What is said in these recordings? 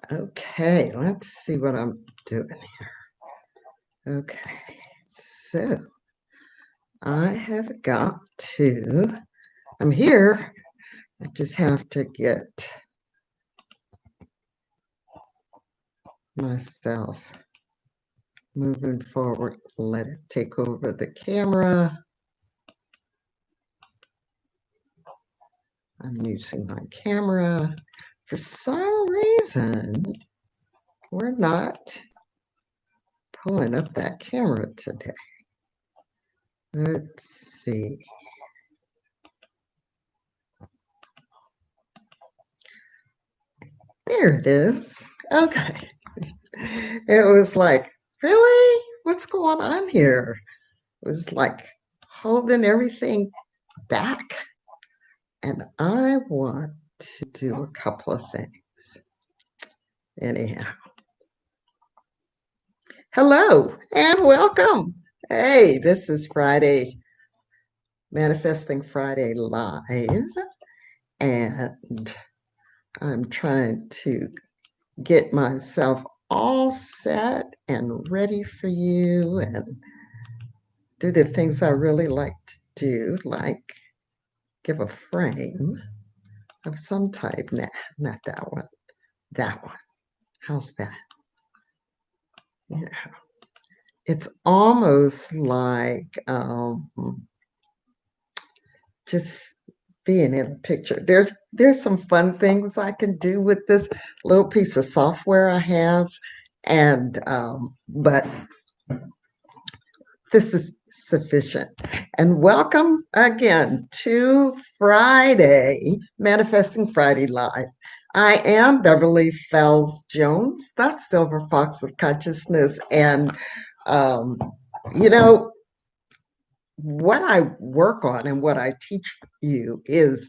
Okay, let's see what I'm doing here. Okay, so I have got to, I'm here. I just have to get myself moving forward. Let it take over the camera. I'm using my camera. For some reason, we're not pulling up that camera today. Let's see. There it is. Okay. It was like, really? What's going on here? It was like holding everything back. And I want to do a couple of things. Anyhow, hello and welcome. Hey, this is Friday, Manifesting Friday Live. And I'm trying to get myself all set and ready for you and do the things I really like to do, like give a frame of some type. Nah, not that one. That one. How's that? Yeah. It's almost like just being in a picture. There's some fun things I can do with this little piece of software I have, and but this is sufficient. And welcome again to Friday, Manifesting Friday Live. I am Beverly Fells Jones, the Silver Fox of Consciousness. And, um, you know, what I work on and what I teach you is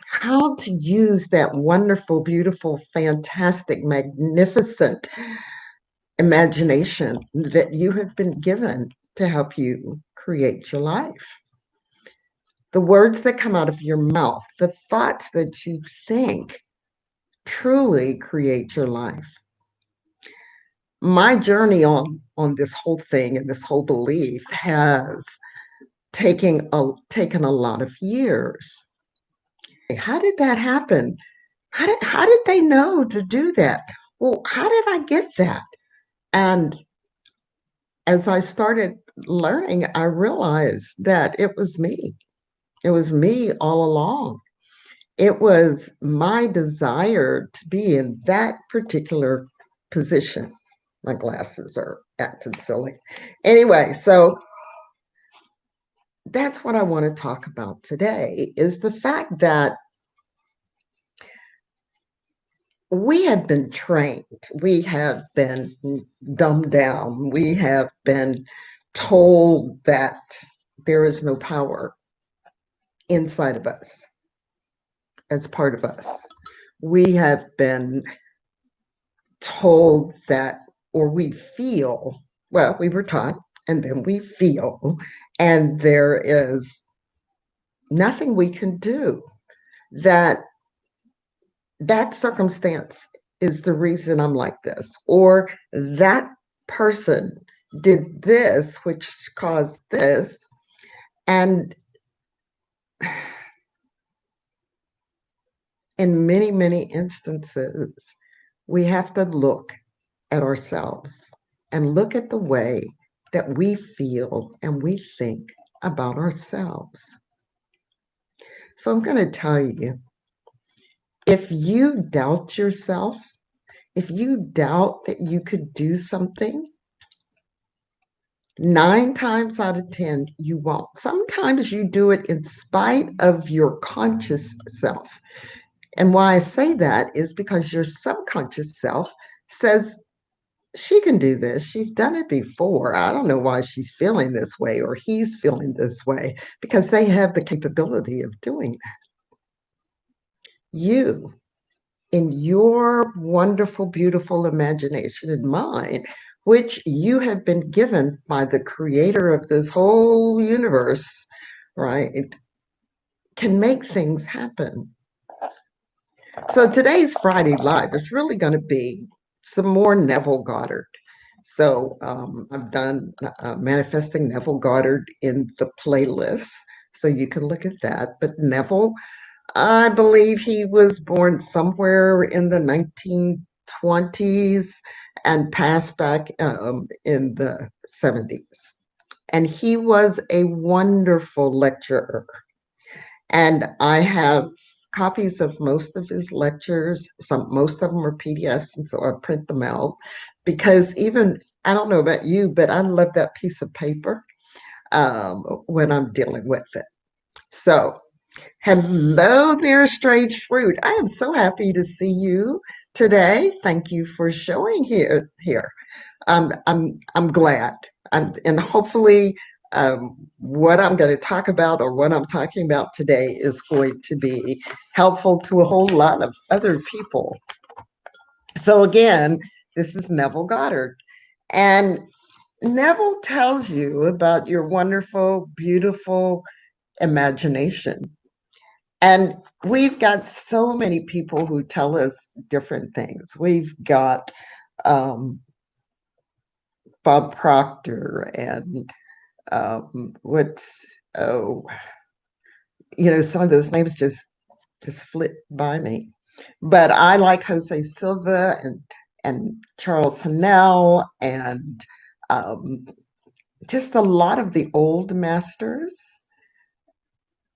how to use that wonderful, beautiful, fantastic, magnificent imagination that you have been given to help you create your life. The words that come out of your mouth, the thoughts that you think truly create your life. My journey on this whole thing and this whole belief has taken a lot of years. How did that happen? How did they know to do that? Well, how did I get that? And as I started learning, I realized that it was me. It was me all along. It was my desire to be in that particular position. My glasses are acting silly. Anyway, so that's what I want to talk about today is the fact that we have been trained, we have been dumbed down, we have been told that there is no power inside of us as part of us. We have been told that, or we feel, well, we were taught, and then we feel, and there is nothing we can do, that that circumstance is the reason I'm like this, or that person did this, which caused this. And in many, many instances, we have to look at ourselves and look at the way that we feel and we think about ourselves. So I'm going to tell you, if you doubt yourself, if you doubt that you could do something, 9 times out of 10, you won't. Sometimes you do it in spite of your conscious self. And why I say that is because your subconscious self says, she can do this. She's done it before. I don't know why she's feeling this way or he's feeling this way, because they have the capability of doing that. You, in your wonderful, beautiful imagination and mind, which you have been given by the creator of this whole universe, right, can make things happen. So today's Friday Live is really going to be some more Neville Goddard. So I've done Manifesting Neville Goddard in the playlist, so you can look at that. But Neville, I believe he was born somewhere in the 1920s and passed back in the 70s. And he was a wonderful lecturer. And I have copies of most of his lectures. Most of them are PDFs, and so I print them out because even I don't know about you, but I love that piece of paper when I'm dealing with it. So, hello there, strange fruit. I am so happy to see you today. Thank you for showing here. I'm glad. And hopefully, what I'm going to talk about or what I'm talking about today is going to be helpful to a whole lot of other people. So again, this is Neville Goddard. And Neville tells you about your wonderful, beautiful imagination. And we've got so many people who tell us different things. We've got um, Bob Proctor and what's oh some of those names just flit by me, but I like Jose Silva and Charles Hanel and um, just a lot of the old masters,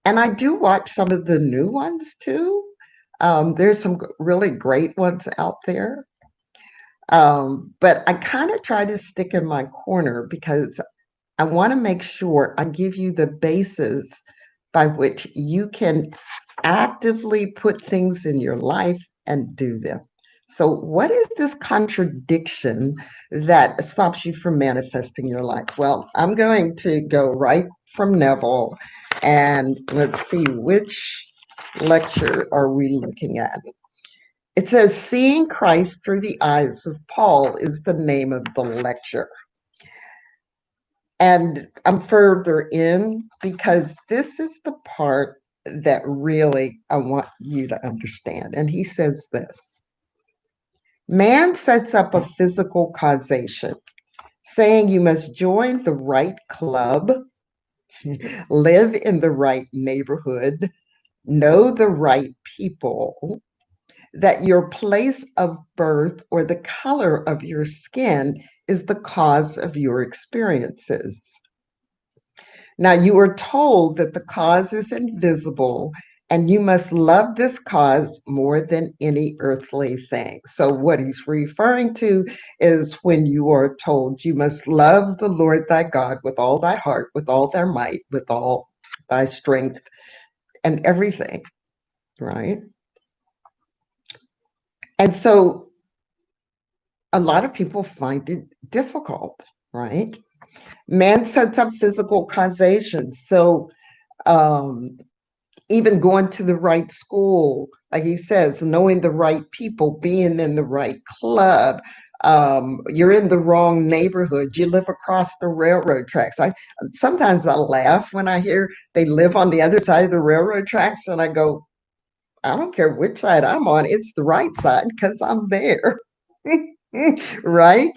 and I do watch some of the new ones too. There's some really great ones out there, but I kind of try to stick in my corner because I want to make sure I give you the basis by which you can actively put things in your life and do them. So, what is this contradiction that stops you from manifesting your life? Well, I'm going to go right from Neville, and let's see, which lecture are we looking at? It says, Seeing Christ Through the Eyes of Paul is the name of the lecture. And I'm further in because this is the part that really I want you to understand. And he says this: Man sets up a physical causation, saying you must join the right club, live in the right neighborhood, know the right people, that your place of birth or the color of your skin is the cause of your experiences. Now, you are told that the cause is invisible and you must love this cause more than any earthly thing. So, what he's referring to is when you are told you must love the Lord thy God with all thy heart, with all thy might, with all thy strength, and everything, right? And so, a lot of people find it difficult, right? Man sets up physical causation. So, um, even going to the right school, like he says, knowing the right people, being in the right club. You're in the wrong neighborhood. You live across the railroad tracks. I sometimes I laugh when I hear they live on the other side of the railroad tracks, and I go, I don't care which side I'm on. It's the right side because I'm there, right?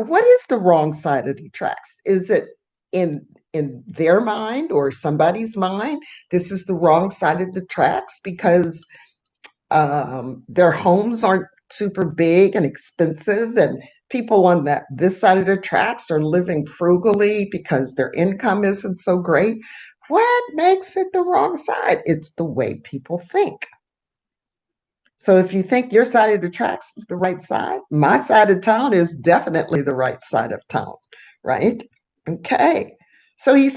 What is the wrong side of the tracks? Is it in their mind or somebody's mind? This is the wrong side of the tracks because their homes aren't super big and expensive, and people on this side of the tracks are living frugally because their income isn't so great. What makes it the wrong side? It's the way people think. So if you think your side of the tracks is the right side, my side of town is definitely the right side of town, right? Okay. So he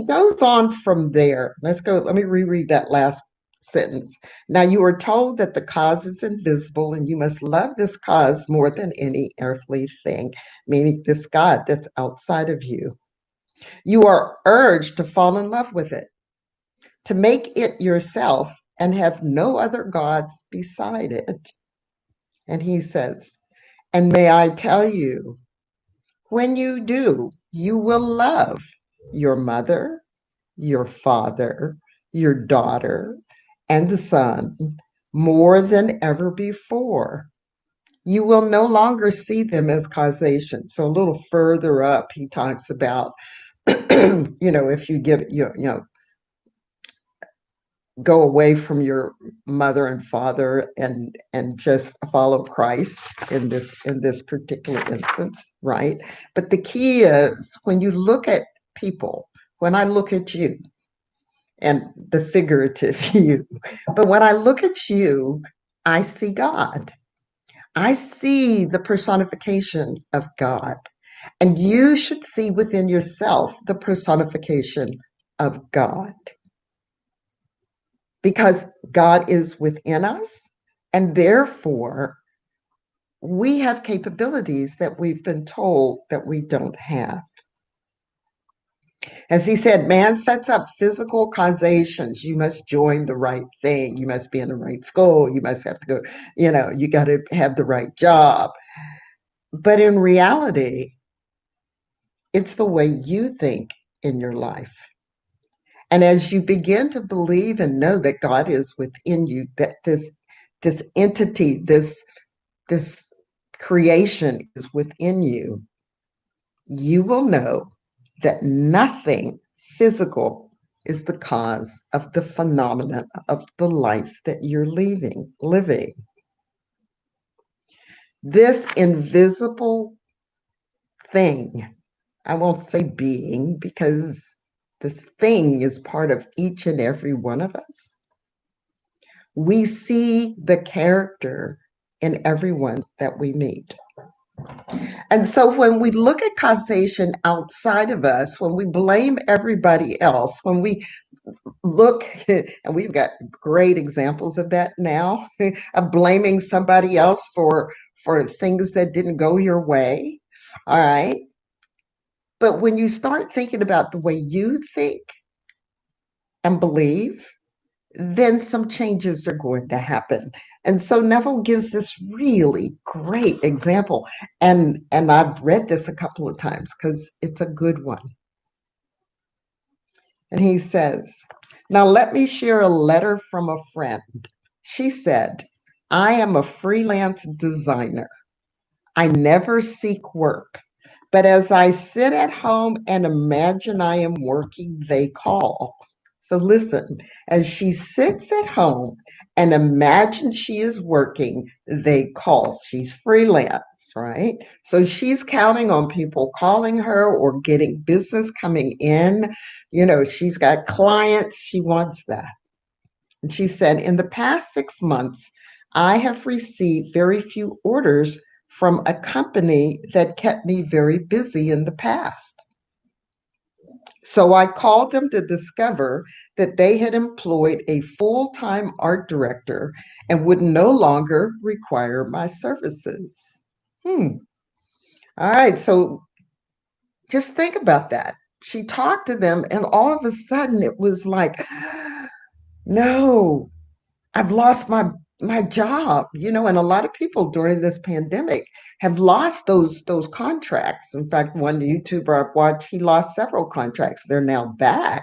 goes on from there. Let's go. Let me reread that last sentence. Now you are told that the cause is invisible and you must love this cause more than any earthly thing, meaning this God that's outside of you. You are urged to fall in love with it, to make it yourself and have no other gods beside it. And he says, and may I tell you, when you do, you will love your mother, your father, your daughter, and the Son more than ever before. You will no longer see them as causation. So a little further up, he talks about, if you give, go away from your mother and father and just follow Christ in this particular instance, right? But the key is when you look at people, when I look at you and the figurative you, but when I look at you, I see God. I see the personification of God. And you should see within yourself the personification of God, because God is within us, and therefore we have capabilities that we've been told that we don't have. As he said, man sets up physical causations. You must join the right thing. You must be in the right school. You must have to go, you got to have the right job. But in reality, it's the way you think in your life. And as you begin to believe and know that God is within you, that this entity, this creation is within you, you will know that nothing physical is the cause of the phenomenon of the life that you're living. This invisible thing, I won't say being, because this thing is part of each and every one of us. We see the character in everyone that we meet. And so when we look at causation outside of us, when we blame everybody else, when we look, and we've got great examples of that now, of blaming somebody else for things that didn't go your way, all right? But when you start thinking about the way you think and believe, then some changes are going to happen. And so Neville gives this really great example. And I've read this a couple of times because it's a good one. And he says, now let me share a letter from a friend. She said, I am a freelance designer. I never seek work. But as I sit at home and imagine I am working, they call. So listen, as she sits at home and imagines she is working, they call. She's freelance, right? So she's counting on people calling her or getting business coming in. She's got clients. She wants that. And she said, in the past 6 months, I have received very few orders from a company that kept me very busy in the past. So I called them to discover that they had employed a full-time art director and would no longer require my services. All right, so just think about that. She talked to them, and all of a sudden it was like, no, I've lost my job, and a lot of people during this pandemic have lost those contracts. In fact, one YouTuber I've watched, he lost several contracts. They're now back,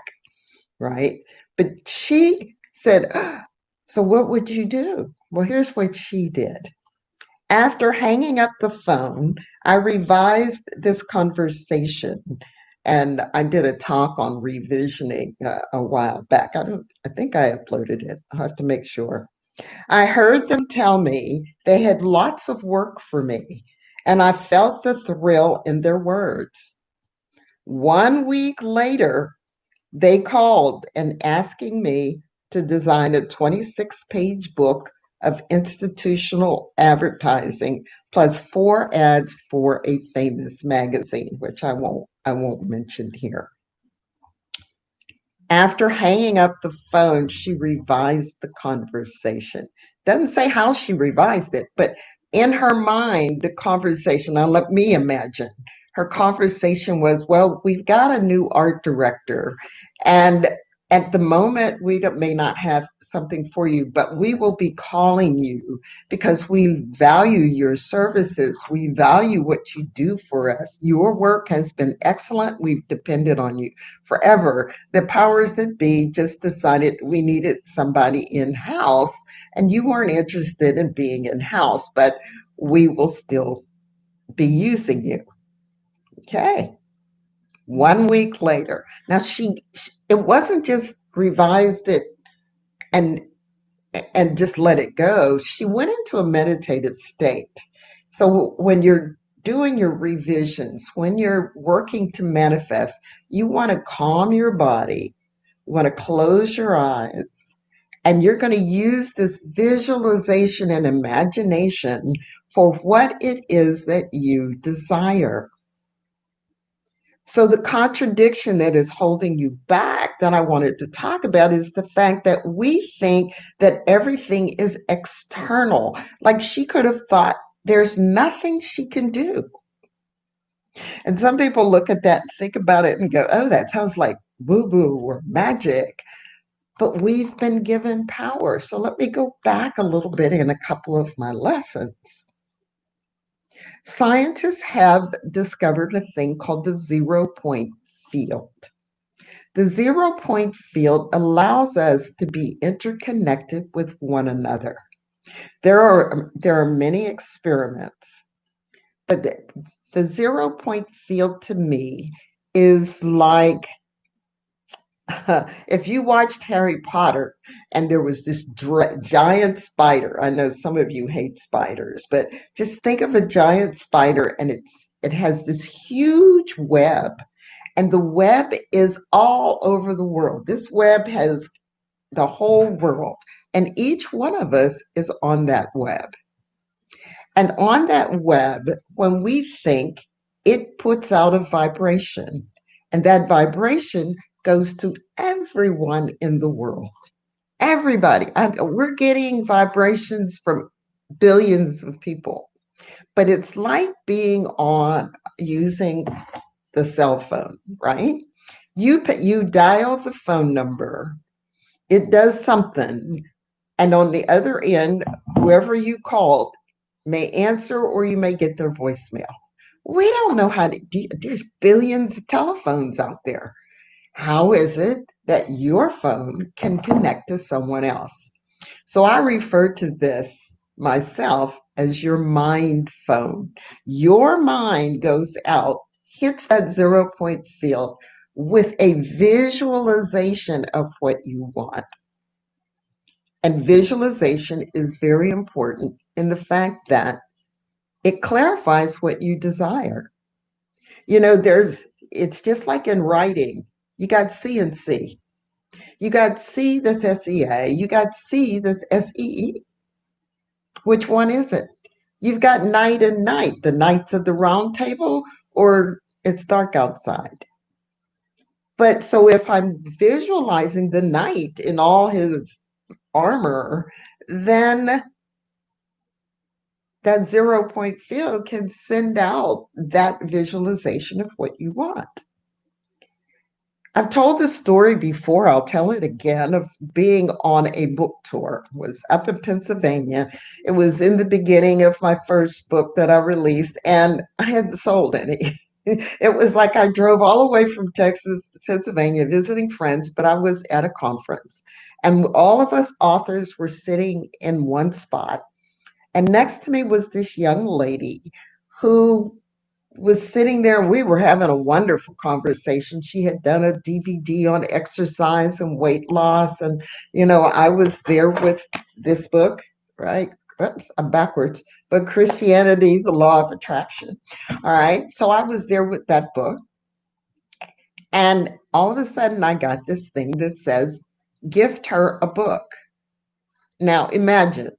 right? But she said, so what would you do? Well, here's what she did. After hanging up the phone, I revised this conversation, and I did a talk on revisioning a while back. I think I uploaded it. I'll have to make sure. I heard them tell me they had lots of work for me, and I felt the thrill in their words. 1 week later, they called and asking me to design a 26-page book of institutional advertising plus 4 ads for a famous magazine, which I won't mention here. After hanging up the phone, she revised the conversation. Doesn't say how she revised it, but in her mind, the conversation, now let me imagine, her conversation was, well, we've got a new art director, and At the moment, we may not have something for you, but we will be calling you because we value your services. We value what you do for us. Your work has been excellent. We've depended on you forever. The powers that be just decided we needed somebody in house, and you weren't interested in being in house, but we will still be using you. Okay. 1 week later. Now it wasn't just revised it and just let it go. She went into a meditative state. So when you're doing your revisions, when you're working to manifest, you want to calm your body, you want to close your eyes, and you're going to use this visualization and imagination for what it is that you desire. So, the contradiction that is holding you back that I wanted to talk about is the fact that we think that everything is external. Like she could have thought there's nothing she can do. And some people look at that and think about it and go, oh, that sounds like woo woo or magic. But we've been given power. So, let me go back a little bit in a couple of my lessons. Scientists have discovered a thing called the 0 point field. The 0 point field allows us to be interconnected with one another. There are many experiments, but the 0 point field to me is like if you watched Harry Potter and there was this giant spider. I know some of you hate spiders, but just think of a giant spider and it has this huge web, and the web is all over the world. This web has the whole world, and each one of us is on that web. And on that web, when we think, it puts out a vibration, and that vibration goes to everyone in the world. Everybody. We're getting vibrations from billions of people, but it's like being on using the cell phone, right? You dial the phone number, it does something, and on the other end, whoever you called may answer or you may get their voicemail. We don't know how to do. There's billions of telephones out there. How is it that your phone can connect to someone else? So I refer to this myself as your mind phone. Your mind goes out, hits that 0 point field with a visualization of what you want. And visualization is very important in the fact that it clarifies what you desire. It's just like in writing. You got C and C. You got C that's SEA. You got C that's SEE. Which one is it? You've got night and night, the knights of the round table, or it's dark outside. But so if I'm visualizing the knight in all his armor, then that 0 point field can send out that visualization of what you want. I've told this story before. I'll tell it again of being on a book tour. It was up in Pennsylvania. It was in the beginning of my first book that I released, and I hadn't sold any. It was like I drove all the way from Texas to Pennsylvania visiting friends, but I was at a conference. And all of us authors were sitting in one spot. And next to me was this young lady who was sitting there, and we were having a wonderful conversation. She had done a DVD on exercise and weight loss. And, I was there with this book, right? Oops, I'm backwards. But Christianity, the Law of Attraction. All right. So I was there with that book. And all of a sudden, I got this thing that says, gift her a book. Now, imagine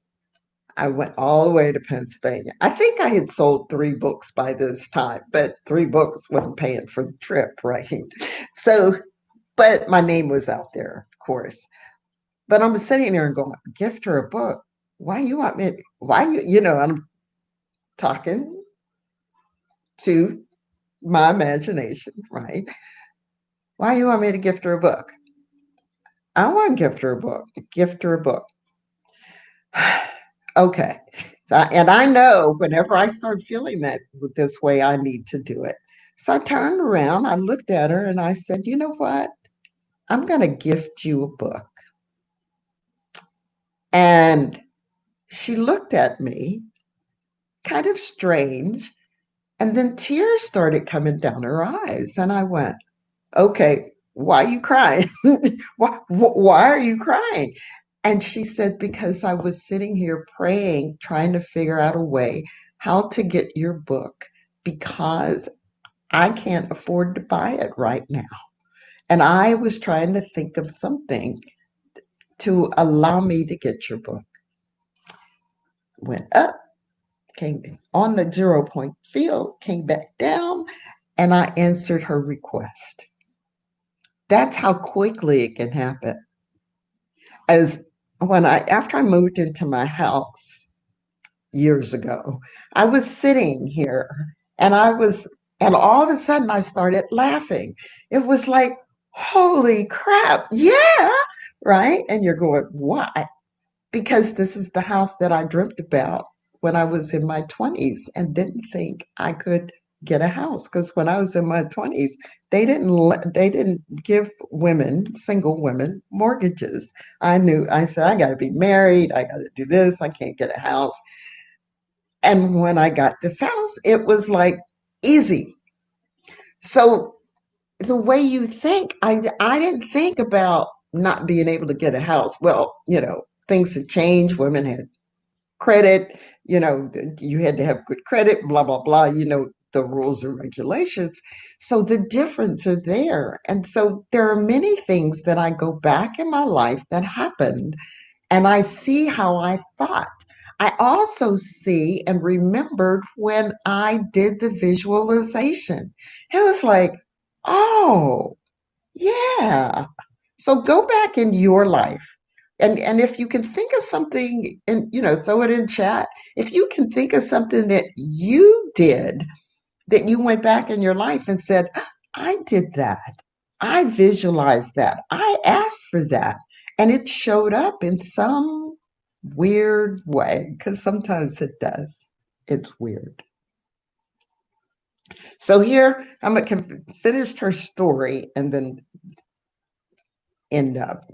I went all the way to Pennsylvania. I think I had sold 3 books by this time, but 3 books wasn't paying for the trip, right? So, but my name was out there, of course. But I'm sitting there and going, gift her a book. Why you want me? Why I'm talking to my imagination, right? Why you want me to gift her a book? I want to gift her a book. Gift her a book. Okay. So, and I know whenever I start feeling that this way, I need to do it. So I turned around, I looked at her, and I said, you know what? I'm going to gift you a book. And she looked at me, kind of strange, and then tears started coming down her eyes. And I went, okay, why are you crying? Why are you crying? And she said, because I was sitting here praying, trying to figure out a way how to get your book because I can't afford to buy it right now. And I was trying to think of something to allow me to get your book. Went up, came on the 0 point field, came back down, and I answered her request. That's how quickly it can happen. As after I moved into my house years ago, I was sitting here and and all of a sudden I started laughing. It was like, holy crap, yeah, right? And you're going, why? Because this is the house that I dreamt about when I was in my 20s and didn't think I could get a house because when I was in my 20s they didn't give women, single women, mortgages. I said I got to be married, I got to do this, I can't get a house. And when I got this house it was like easy. So the way you think, I didn't think about not being able to get a house. Well, things had changed. Women had credit, you had to have good credit, blah, blah, blah, the rules and regulations. So the difference are there. And so there are many things that I go back in my life that happened and I see how I thought. I also see and remembered when I did the visualization. It was like, oh, yeah. So go back in your life. And if you can think of something and throw it in chat. If you can think of something that you did that you went back in your life and said, I did that. I visualized that. I asked for that. And it showed up in some weird way, because sometimes it does. It's weird. So here I'm gonna finish her story and then end up.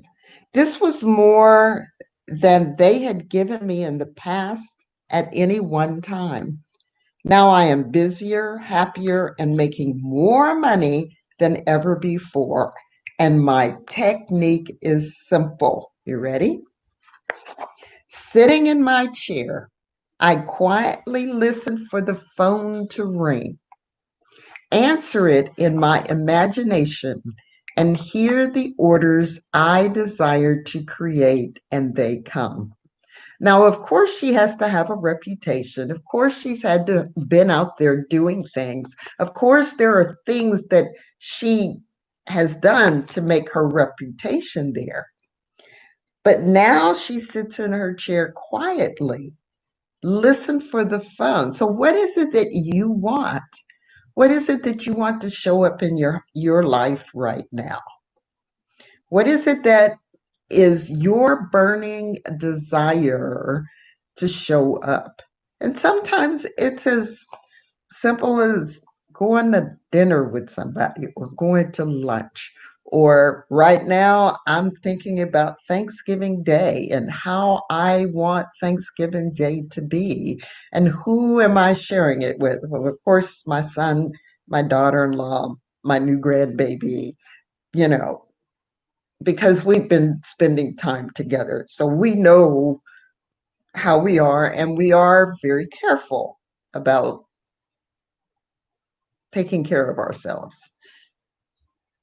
This was more than they had given me in the past at any one time. Now I am busier, happier, and making more money than ever before. And my technique is simple. You ready? Sitting in my chair, I quietly listen for the phone to ring, answer it in my imagination, and hear the orders I desire to create, and they come. Now, of course, she has to have a reputation. Of course, she's had to been out there doing things. Of course, there are things that she has done to make her reputation there. But now she sits in her chair quietly, listen for the phone. So what is it that you want? What is it that you want to show up in your life right now? What is it that is your burning desire to show up? And sometimes it's as simple as going to dinner with somebody or going to lunch. Or right now, I'm thinking about Thanksgiving Day and how I want Thanksgiving Day to be. And who am I sharing it with? Well, of course, my son, my daughter in law, my new grandbaby, you know, because we've been spending time together. So we know how we are, and we are very careful about taking care of ourselves,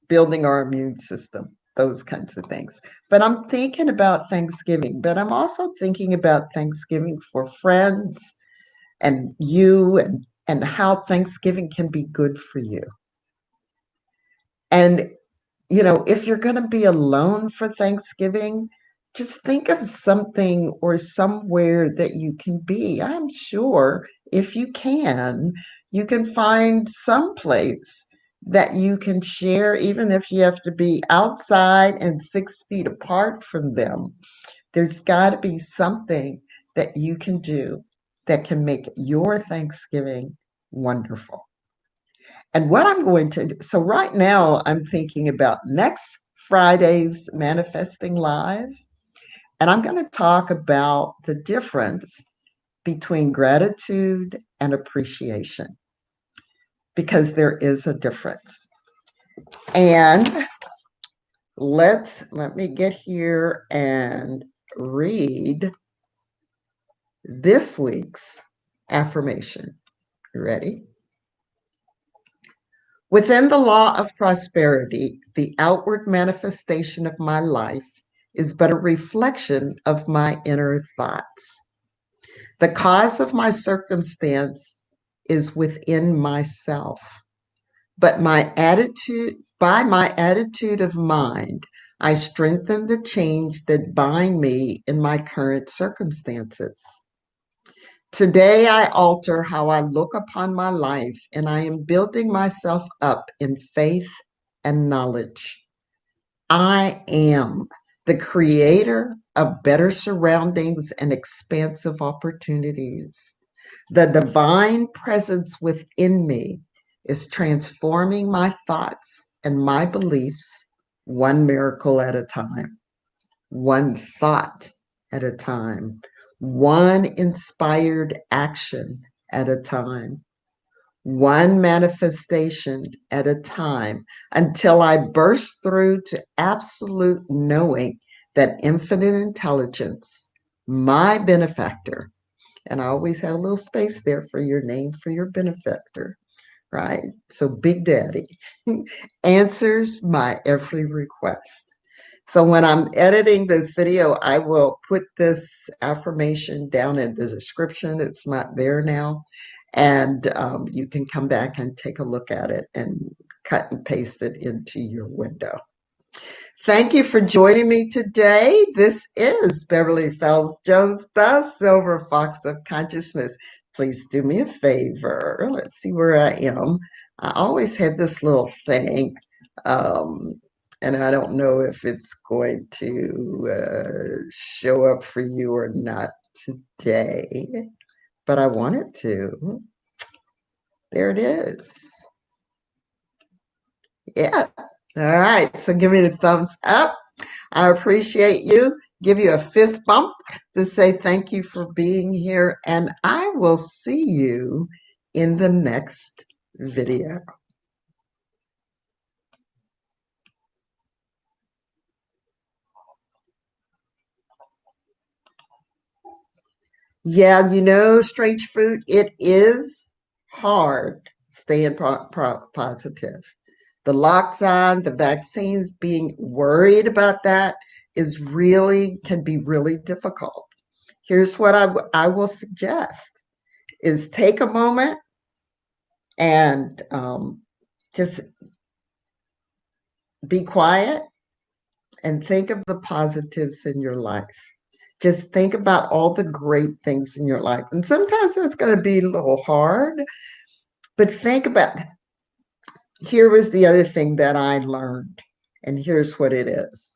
building our immune system, those kinds of things. But I'm thinking about Thanksgiving, but I'm also thinking about Thanksgiving for friends and you and how Thanksgiving can be good for you. And if you're going to be alone for Thanksgiving, just think of something or somewhere that you can be. I'm sure if you can find some place that you can share, even if you have to be outside and 6 feet apart from them. There's got to be something that you can do that can make your Thanksgiving wonderful. And what I'm going to do, so right now I'm thinking about next Friday's Manifesting Live, and I'm going to talk about the difference between gratitude and appreciation, because there is a difference. And let me get here and read this week's affirmation. You ready? Within the law of prosperity, the outward manifestation of my life is but a reflection of my inner thoughts. The cause of my circumstance is within myself, but by my attitude of mind, I strengthen the change that bind me in my current circumstances. Today, I alter how I look upon my life, and I am building myself up in faith and knowledge. I am the creator of better surroundings and expansive opportunities. The divine presence within me is transforming my thoughts and my beliefs one miracle at a time, one thought at a time, one inspired action at a time, one manifestation at a time, until I burst through to absolute knowing that infinite intelligence, my benefactor, and I always have a little space there for your name for your benefactor, right? So Big Daddy answers my every request. So when I'm editing this video, I will put this affirmation down in the description. It's not there now. And you can come back and take a look at it and cut and paste it into your window. Thank you for joining me today. This is Beverly Fells Jones, the Silver Fox of Consciousness. Please do me a favor. Let's see where I am. I always have this little thing, and I don't know if it's going to show up for you or not today, but I want it to. There it is. Yeah. All right. So give me the thumbs up. I appreciate you. Give you a fist bump to say thank you for being here. And I will see you in the next video. Yeah, strange fruit, it is hard staying positive. The lockdown, the vaccines, being worried about that can be really difficult. Here's what I will suggest is take a moment and just be quiet and think of the positives in your life. Just think about all the great things in your life. And sometimes that's going to be a little hard, but think about, here was the other thing that I learned, and here's what it is.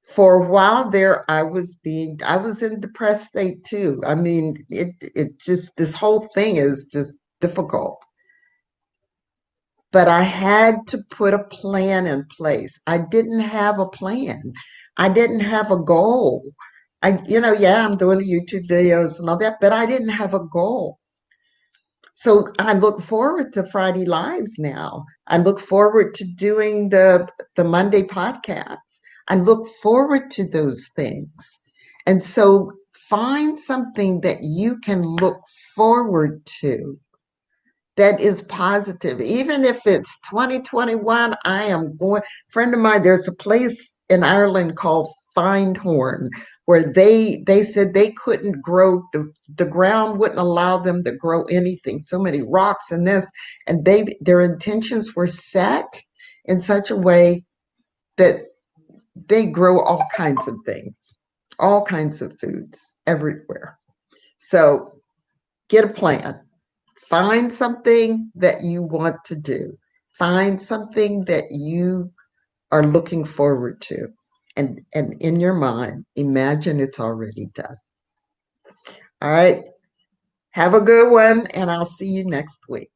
For a while there, I was in depressed state too. I mean, it just, this whole thing is just difficult. But I had to put a plan in place. I didn't have a plan. I didn't have a goal. Yeah, I'm doing the YouTube videos and all that, but I didn't have a goal. So I look forward to Friday Lives now. I look forward to doing the Monday podcasts. I look forward to those things. And so find something that you can look forward to that is positive. Even if it's 2021, I am going, friend of mine, there's a place in Ireland called Findhorn where they said they couldn't grow, the ground wouldn't allow them to grow anything, so many rocks and this, and their intentions were set in such a way that they grow all kinds of things, all kinds of foods everywhere. So get a plan. Find something that you want to do. Find something that you are looking forward to. And in your mind, imagine it's already done. All right. Have a good one, and I'll see you next week.